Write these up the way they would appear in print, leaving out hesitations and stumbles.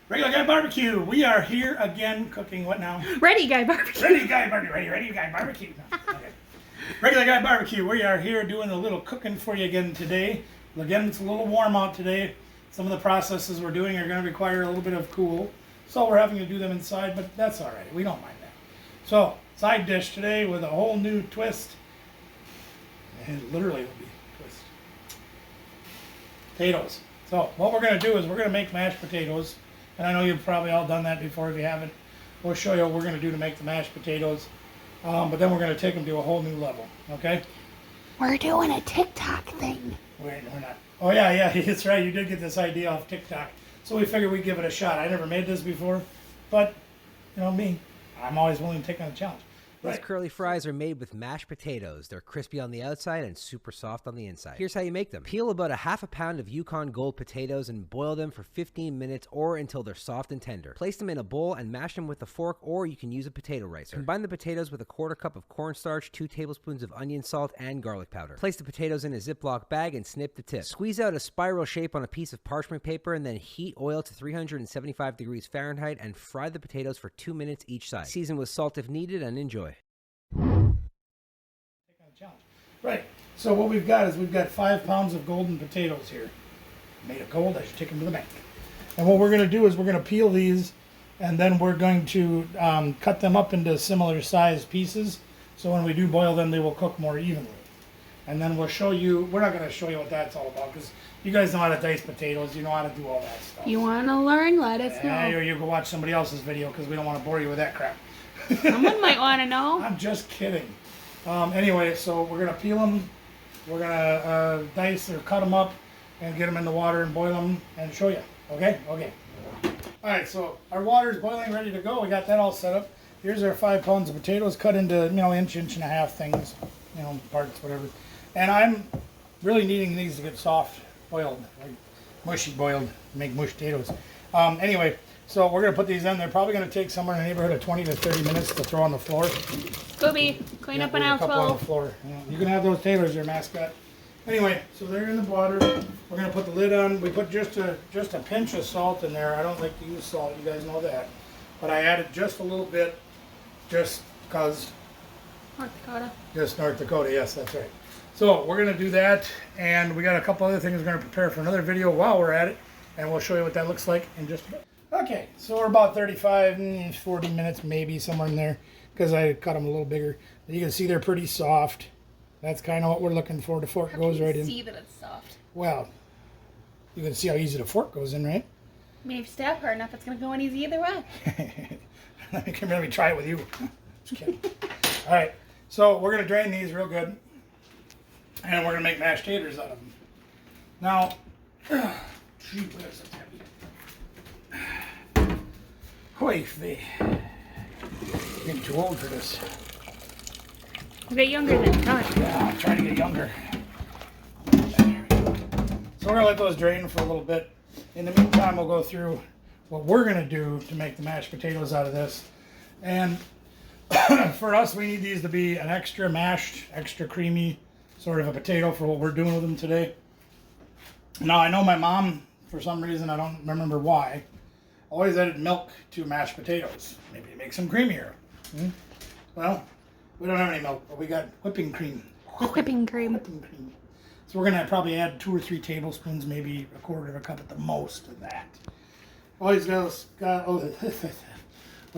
Regular Guy Barbecue. We are here again cooking what now? Ready Guy Barbecue. Ready Guy Barbecue. Ready Guy Barbecue. No, okay. Regular Guy Barbecue. We are here doing a little cooking for you again today. Again, it's a little warm out today. Some of the processes we're doing are going to require a little bit of cool. So we're having to do them inside, but that's all right. We don't mind that. So, side dish today with a whole new twist. And literally it'll be a twist. Potatoes. So, what we're going to do is we're going to make mashed potatoes. And I know you've probably all done that before. If you haven't, we'll show you what we're going to do to make the mashed potatoes. But then we're going to take them to a whole new level. Okay? We're doing a TikTok thing. We're not. Oh, yeah, that's right. You did get this idea off TikTok. So we figured we'd give it a shot. I never made this before. But, you know me, I'm always willing to take on a challenge. These curly fries are made with mashed potatoes. They're crispy on the outside and super soft on the inside. Here's how you make them. Peel about a half a pound of Yukon Gold potatoes and boil them for 15 minutes or until they're soft and tender. Place them in a bowl and mash them with a fork, or you can use a potato ricer. Combine the potatoes with a quarter cup of cornstarch, 2 tablespoons of onion salt, and garlic powder. Place the potatoes in a Ziploc bag and snip the tip. Squeeze out a spiral shape on a piece of parchment paper and then heat oil to 375 degrees Fahrenheit and fry the potatoes for 2 minutes each side. Season with salt if needed and enjoy. Right, so what we've got is we've got 5 pounds of golden potatoes here. Made of gold, I should take them to the bank. And what we're going to do is we're going to peel these, and then we're going to cut them up into similar sized pieces, so when we do boil them they will cook more evenly. And then we'll show you, we're not going to show you what that's all about, because you guys know how to dice potatoes, you know how to do all that stuff. You want to learn? Let us know. Or you go watch somebody else's video, because we don't want to bore you with that crap. Someone might want to know. I'm just kidding. Anyway, so we're going to peel them, we're going to dice or cut them up and get them in the water and boil them and show you. Okay? Okay. Alright, so our water is boiling, ready to go. We got that all set up. Here's our 5 pounds of potatoes cut into, inch and a half things, parts, whatever. And I'm really needing these to get soft boiled, like mushy boiled, make mush potatoes. Anyway, so we're going to put these in. They're probably going to take somewhere in the neighborhood of 20 to 30 minutes to throw on the floor. Scooby, clean up an aisle 12. On the floor. You can have those taters, your mascot. Anyway, so they're in the water. We're going to put the lid on. We put just a pinch of salt in there. I don't like to use salt. You guys know that. But I added just a little bit just because. North Dakota. Just North Dakota, yes, that's right. So we're going to do that. And we got a couple other things we're going to prepare for another video while we're at it. And we'll show you what that looks like in just a bit. Okay, so we're about 35, 40 minutes maybe, somewhere in there, because I cut them a little bigger. You can see they're pretty soft. That's kind of what we're looking for. The fork goes right in. See that it's soft. Well, you can see how easy the fork goes in, right? I mean, if you stab hard enough, it's going to go in easy either way. Let me try it with you. Just kidding. All right, so we're going to drain these real good, and we're going to make mashed taters out of them. Now, gee whiz, that's heavy. Hoy vey. Getting too old for this. You get younger then. Come on. Yeah, I'm trying to get younger. There we go. So we're going to let those drain for a little bit. In the meantime, we'll go through what we're going to do to make the mashed potatoes out of this. And for us, we need these to be an extra mashed, extra creamy sort of a potato for what we're doing with them today. Now, I know my mom, for some reason, I don't remember why, always added milk to mashed potatoes. Maybe it makes them creamier. Well, we don't have any milk, but we got whipping cream. Whipping cream. Whipping cream. So we're going to probably add 2 or 3 tablespoons, maybe a quarter of a cup at the most of that. We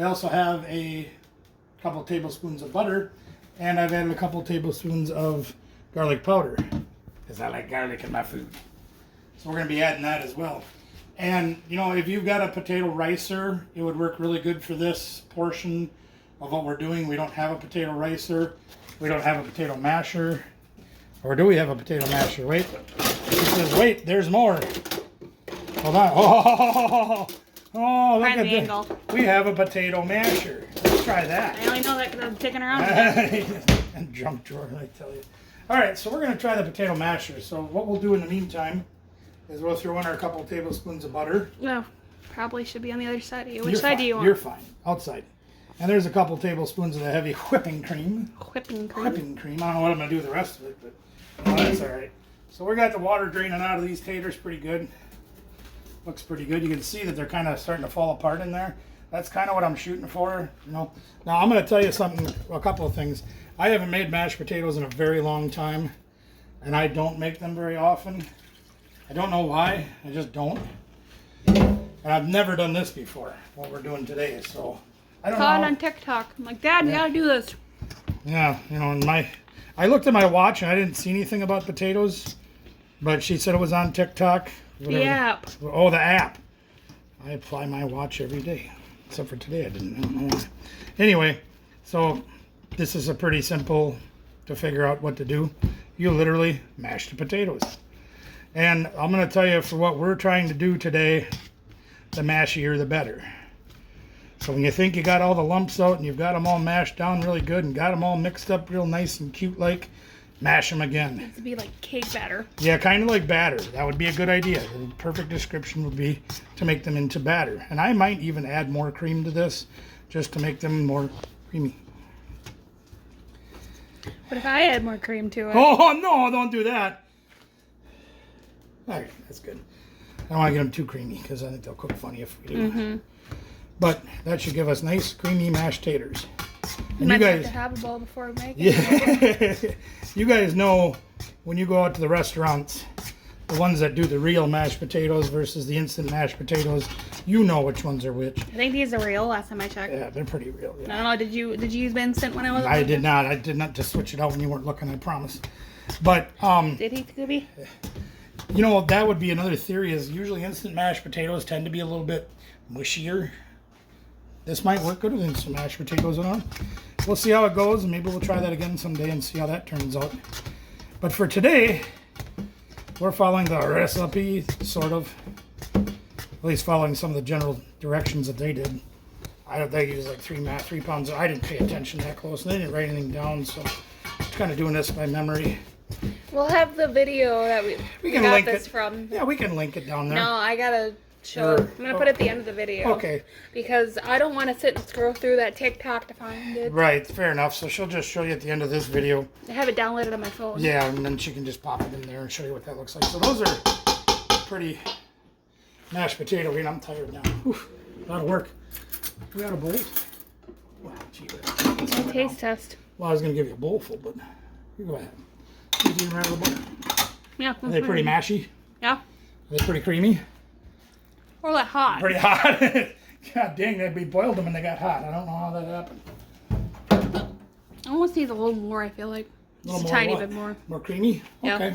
also have a couple tablespoons of butter, and I've added a couple tablespoons of garlic powder, because I like garlic in my food. So we're going to be adding that as well. And, if you've got a potato ricer, it would work really good for this portion of what we're doing. We don't have a potato ricer. We don't have a potato masher. Or do we have a potato masher? Wait. It says, wait, there's more. Hold on. Oh, look at this. We have a potato masher. Let's try that. I only know that because I'm kicking around. And junk drawer, I tell you. All right, so we're going to try the potato masher. So what we'll do in the meantime is we'll throw in our couple tablespoons of butter. No, probably should be on the other side of you. Which side do you want? You're fine. Outside. And there's a couple tablespoons of the heavy whipping cream. Whipping cream. Whipping cream. I don't know what I'm going to do with the rest of it, but that's all right. So we got the water draining out of these taters pretty good. Looks pretty good. You can see that they're kind of starting to fall apart in there. That's kind of what I'm shooting for, you know. Now I'm going to tell you something, a couple of things. I haven't made mashed potatoes in a very long time, and I don't make them very often. I don't know why. I just don't. And I've never done this before, what we're doing today. So I don't know. Saw it on TikTok. I'm like, Dad, you gotta do this. Yeah, you know, I looked at my watch and I didn't see anything about potatoes, but she said it was on TikTok. Whatever. The app. Oh, the app. I apply my watch every day, except for today I didn't. I don't know why. Anyway, so this is a pretty simple to figure out what to do. You literally mash the potatoes. And I'm going to tell you, for what we're trying to do today, the mashier the better. So when you think you got all the lumps out and you've got them all mashed down really good and got them all mixed up real nice and cute like, mash them again. It would be like cake batter. Yeah, kind of like batter. That would be a good idea. The perfect description would be to make them into batter. And I might even add more cream to this just to make them more creamy. What if I add more cream to it? Oh, no, don't do that. All right, that's good. I don't want to get them too creamy because I think they'll cook funny if we do. But that should give us nice, creamy mashed taters. And Might have to have a bowl before we make it. Yeah, you guys know when you go out to the restaurants, the ones that do the real mashed potatoes versus the instant mashed potatoes, you know which ones are which. I think these are real last time I checked. Yeah, they're pretty real. Yeah. I don't know, did you use the instant when I was I did not. I did not just switch it out when you weren't looking, I promise. But, Did he, Scooby? you know, that would be another theory is usually instant mashed potatoes tend to be a little bit mushier. This might work good with instant mashed potatoes and all. We'll see how it goes, and maybe we'll try that again someday and see how that turns out. But for today, we're following the recipe, sort of. At least following some of the general directions that they did. I don't think it was like 3 pounds. I didn't pay attention that close. They didn't write anything down, so I'm kind of doing this by memory. We'll have the video that we can got link this it from. Yeah, we can link it down there. No, I gotta show. I'm gonna put it at the end of the video. Okay. Because I don't want to sit and scroll through that TikTok to find it. Right, fair enough. So she'll just show you at the end of this video. I have it downloaded on my phone. Yeah, and then she can just pop it in there and show you what that looks like. So those are pretty mashed potato. I'm tired now. Oof, a lot of work. We got a bowl? Wow, gee whiz. Taste test. Well, I was going to give you a bowl full, but you go ahead. You do remember the bowl? Yeah. Are they pretty mashy? Yeah. Are they pretty creamy? Or that hot. Pretty hot. God dang, we boiled them and they got hot. I don't know how that happened. I almost needs a little more, I feel like. Just a tiny bit more. More creamy? Yeah. Okay.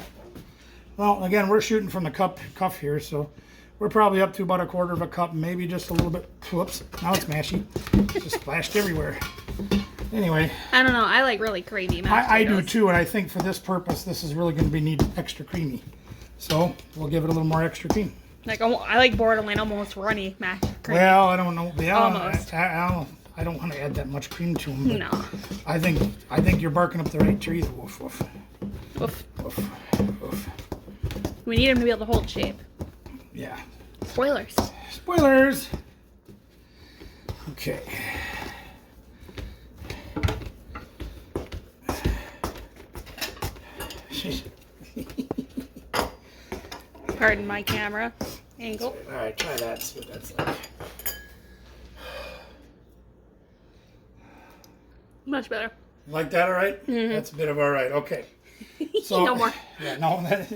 Well, again, we're shooting from the cuff here, so we're probably up to about 1/4 of a cup, maybe just a little bit. Whoops, now it's mashy. Just splashed everywhere. Anyway. I don't know, I like really creamy mashed I do potatoes. too, and I think for this purpose, this is really going to need extra creamy. So we'll give it a little more extra cream. Like, I like borderline almost runny mashed cream. Well, I don't know. Yeah, Almost. I don't want to add that much cream to them. No. I think you're barking up the right tree. Woof, woof. Oof. Woof, woof. We need them to be able to hold shape. Yeah. Spoilers. Spoilers. Okay. Pardon my camera angle. All right, try that. See what that's like. Much better. Like that, all right? That's a bit of all right. Okay. So, No more. Yeah, no.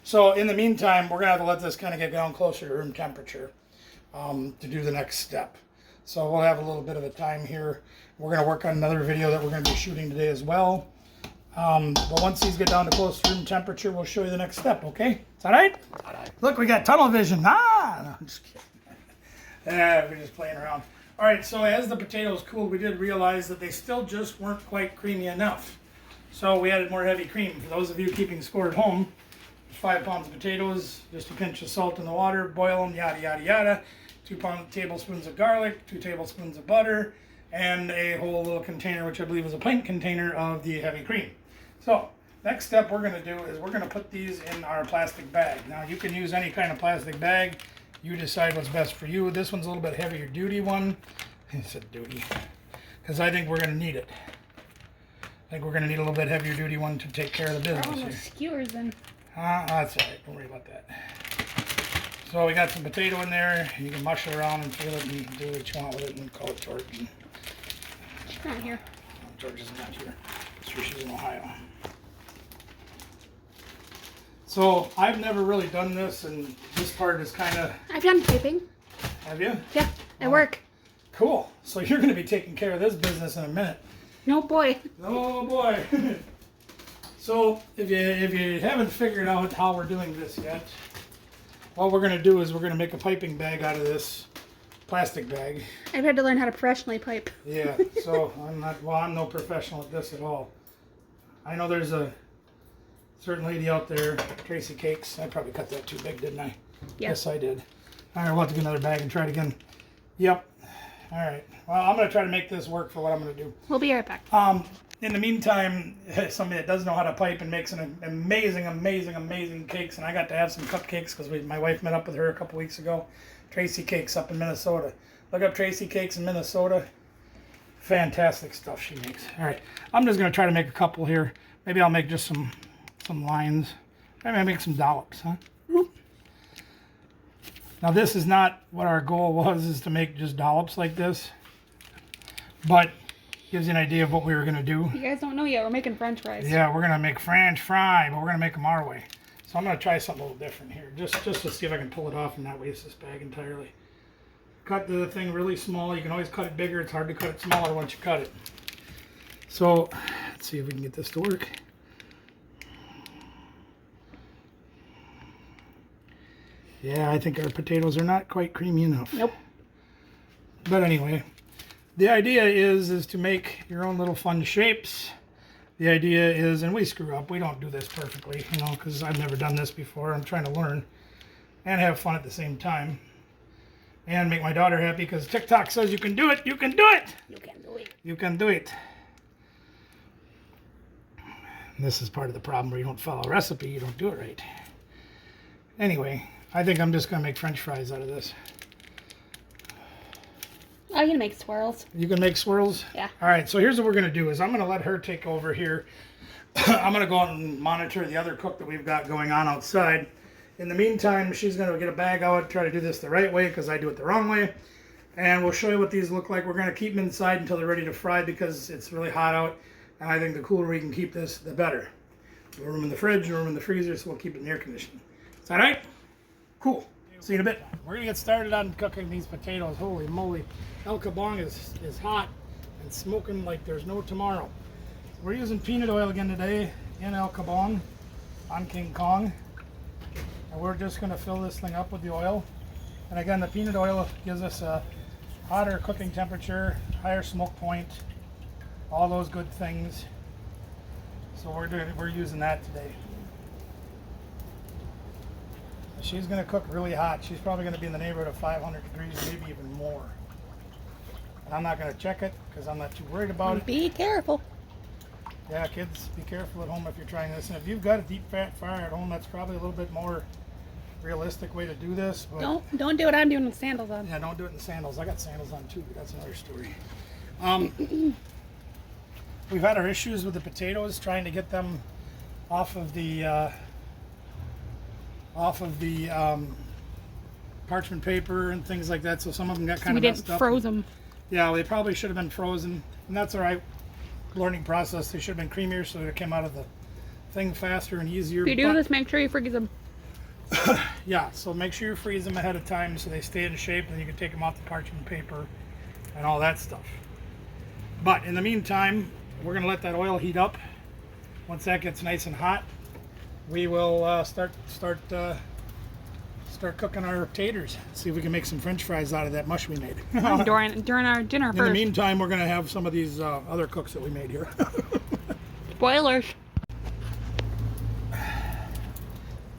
So in the meantime, we're gonna have to let this kind of get down closer to room temperature to do the next step. So we'll have a little bit of a time here. We're gonna work on another video that we're gonna be shooting today as well. But once these get down to close to room temperature, we'll show you the next step. Okay? Is that all right? All right. Look, we got tunnel vision. Ah, no, I'm just kidding. Yeah, we're just playing around. All right. So as the potatoes cooled, we did realize that they still just weren't quite creamy enough. So we added more heavy cream. For those of you keeping score at home, 5 pounds of potatoes, just a pinch of salt in the water, boil them, yada, yada, yada. 2 tablespoons of garlic, 2 tablespoons of butter, and a whole little container, which I believe is a pint container of the heavy cream. So next step we're going to do is we're going to put these in our plastic bag. Now you can use any kind of plastic bag. You decide what's best for you. This one's a little bit heavier duty one. I said duty because I think we're going to need it. I think we're going to need a little bit heavier duty one to take care of the business here. Skewers in. That's all right. Don't worry about that. So we got some potato in there. You can mush it around and feel it and do what you want with it and call it George. Not here. George is not here. She's in Ohio. So I've never really done this, and this part is kind of... I've done piping. Have you? Yeah, at work. Cool. So you're going to be taking care of this business in a minute. No boy. Oh boy. So if you haven't figured out how we're doing this yet, what we're going to do is we're going to make a piping bag out of this plastic bag. I've had to learn how to professionally pipe. Yeah, so I'm no professional at this at all. I know there's a certain lady out there, Tracy Cakes. I probably cut that too big, didn't I? Yeah. Yes, I did. All right, we'll have to get another bag and try it again. Yep. All right. Well, I'm going to try to make this work for what I'm going to do. We'll be right back. In the meantime, somebody that does know how to pipe and makes an amazing cakes, and I got to have some cupcakes because my wife met up with her a couple weeks ago. Tracy Cakes up in Minnesota. Look up Tracy Cakes in Minnesota. Fantastic stuff she makes. All right, I'm just going to try to make a couple here. Maybe I'll make just some lines. Maybe I'll make some dollops, huh? Now this is not what our goal was, is to make just dollops like this, but gives you an idea of what we were going to do. You guys don't know yet. We're making French fries. Yeah, we're going to make French fry, but we're going to make them our way. So I'm going to try something a little different here, just to see if I can pull it off and not waste this bag entirely. Cut the thing really small. You can always cut it bigger. It's hard to cut it smaller once you cut it. So let's see if we can get this to work. Yeah, I think our potatoes are not quite creamy enough. Nope. But anyway, the idea is to make your own little fun shapes. The idea is, and we screw up, we don't do this perfectly, you know, because I've never done this before. I'm trying to learn and have fun at the same time. And make my daughter happy because TikTok says you can do it, you can do it! You can do it. You can do it. And this is part of the problem where you don't follow a recipe, you don't do it right. Anyway, I think I'm just going to make French fries out of this. I'm going to make swirls. You can make swirls? Yeah. All right, so here's what we're going to do is I'm going to let her take over here. I'm going to go out and monitor the other cook that we've got going on outside. In the meantime, she's going to get a bag out, try to do this the right way because I do it the wrong way. And we'll show you what these look like. We're going to keep them inside until they're ready to fry because it's really hot out. And I think the cooler we can keep this, the better. No room in the fridge, no room in the freezer, so we'll keep it in air conditioning. Is that all right? Cool. See you in a bit. We're going to get started on cooking these potatoes. Holy moly. El Kabong is hot and smoking like there's no tomorrow. We're using peanut oil again today in El Kabong on King Kong. And we're just going to fill this thing up with the oil. And again, the peanut oil gives us a hotter cooking temperature, higher smoke point, all those good things. So we're using that today. She's going to cook really hot. She's probably going to be in the neighborhood of 500 degrees, maybe even more. And I'm not going to check it because I'm not too worried about it. Be careful. Yeah, kids, be careful at home if you're trying this. And if you've got a deep fat fryer at home, that's probably a little bit more realistic way to do this. But Don't do what I'm doing with sandals on. yeah, don't do it in sandals. I got sandals on too, but that's another story. We've had our issues with the potatoes, trying to get them off of the parchment paper and things like that. So some of them got kind of messed up. We didn't froze them. Yeah, they probably should have been frozen, and that's all right. Learning process. They should have been creamier, so it came out of the thing faster and easier. If you do this, make sure you freeze them. Yeah, so make sure you freeze them ahead of time so they stay in shape, and you can take them off the parchment paper and all that stuff. But in the meantime, we're going to let that oil heat up. Once that gets nice and hot, we will start cooking our taters. See if we can make some French fries out of that mush we made. during our dinner first. In the meantime, we're going to have some of these other cooks that we made here. Spoilers.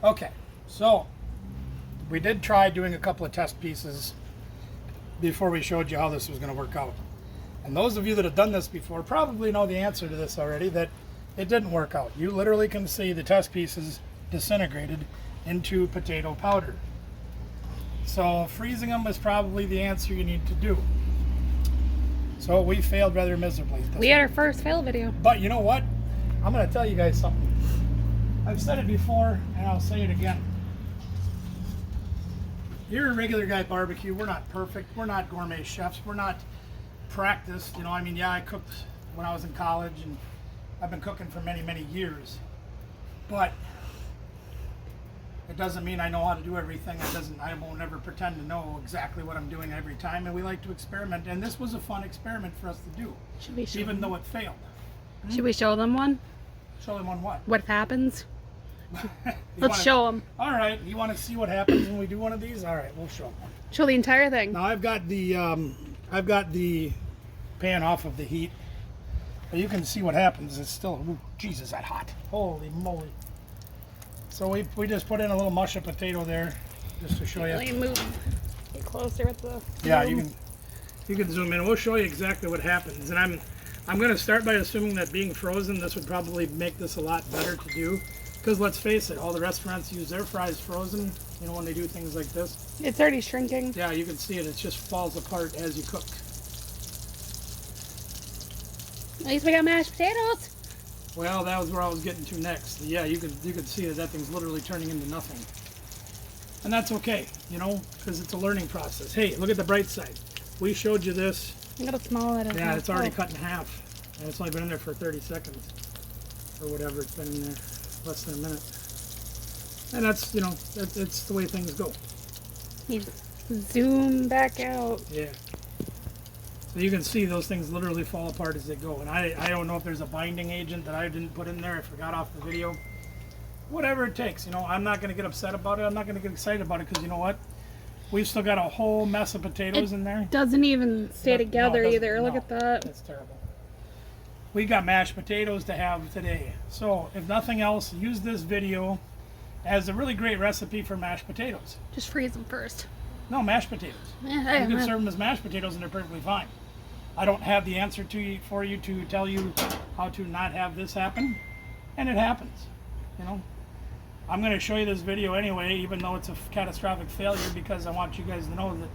Okay, so we did try doing a couple of test pieces before we showed you how this was going to work out. And those of you that have done this before probably know the answer to this already, that it didn't work out. You literally can see the test pieces disintegrated into potato powder. So freezing them is probably the answer you need to do. So we failed rather miserably. We had our first fail video. But you know what? I'm going to tell you guys something. I've said it before and I'll say it again. here at Regular Guy Barbecue, we're not perfect. We're not gourmet chefs. We're not practiced. You know, I mean, yeah, I cooked when I was in college, and I've been cooking for many, many years. But it doesn't mean I know how to do everything. I won't ever pretend to know exactly what I'm doing every time. And we like to experiment. And this was a fun experiment for us to do, Should we show even them? though it failed. Should we show them one? Show them on what? What happens? You Let's show them. All right. You want to see what happens when we do one of these? All right, we'll show them. Show the entire thing. Now I've got the pan off of the heat. But you can see what happens. It's still, ooh, Jesus, that hot. Holy moly. So we just put in a little mush of potato there, just to show Let you. me move. Get closer with the. Yeah, you can zoom in. We'll show you exactly what happens. And I'm going to start by assuming that being frozen, this would probably make this a lot better to do. Because let's face it, all the restaurants use their fries frozen. You know, when they do things like this. It's already shrinking. Yeah, you can see it. It just falls apart as you cook. At least we got mashed potatoes. Well, that was where I was getting to next. Yeah, you could see that thing's literally turning into nothing. And that's okay, you know, because it's a learning process. Hey, look at the bright side. We showed you this. I got a small one. Yeah, it's already cut in half. And it's only been in there for 30 seconds. Or whatever it's been in there. Less than a minute. And that's, you know, it's the way things go. You zoom back out. Yeah. So you can see those things literally fall apart as they go. And I don't know if there's a binding agent that I didn't put in there. I forgot off the video. Whatever it takes, you know, I'm not going to get upset about it. I'm not going to get excited about it because you know what? We've still got a whole mess of potatoes in there. Doesn't even stay together No, it doesn't. either. Look No, at that. That's terrible. We got mashed potatoes to have today. So if nothing else, use this video as a really great recipe for mashed potatoes. Just freeze them first. No, mashed potatoes. Yeah, You can serve them as mashed potatoes and they're perfectly fine. I don't have the answer for you to tell you how to not have this happen, and it happens, you know. I'm going to show you this video anyway, even though it's a catastrophic failure, because I want you guys to know that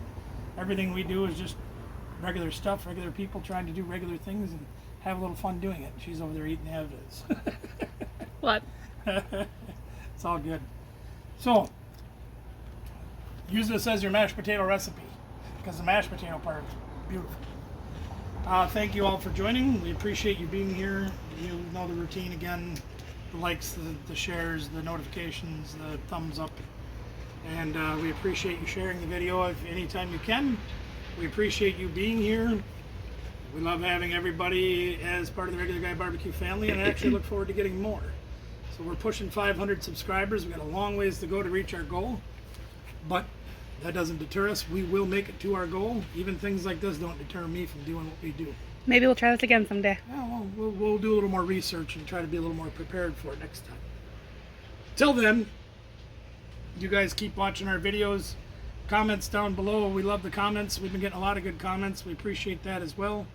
everything we do is just regular stuff, regular people trying to do regular things and have a little fun doing it. She's over there eating the evidence. What? It's all good. So, use this as your mashed potato recipe, because the mashed potato part is beautiful. Thank you all for joining. We appreciate you being here. You know the routine again. The likes, the shares, the notifications, the thumbs up. And we appreciate you sharing the video if anytime you can. We appreciate you being here. We love having everybody as part of the Regular Guy Barbecue family, and I actually look forward to getting more. So we're pushing 500 subscribers. We've got a long ways to go to reach our goal, but that doesn't deter us. We will make it to our goal. Even things like this don't deter me from doing what we do. Maybe we'll try this again someday. Yeah, well, we'll do a little more research and try to be a little more prepared for it next time. Till then, you guys keep watching our videos. Comments down below. We love the comments. We've been getting a lot of good comments. We appreciate that as well.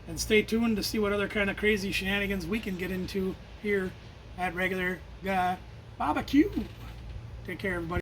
And stay tuned to see what other kind of crazy shenanigans we can get into here at Regular Guy Barbecue. Take care, everybody.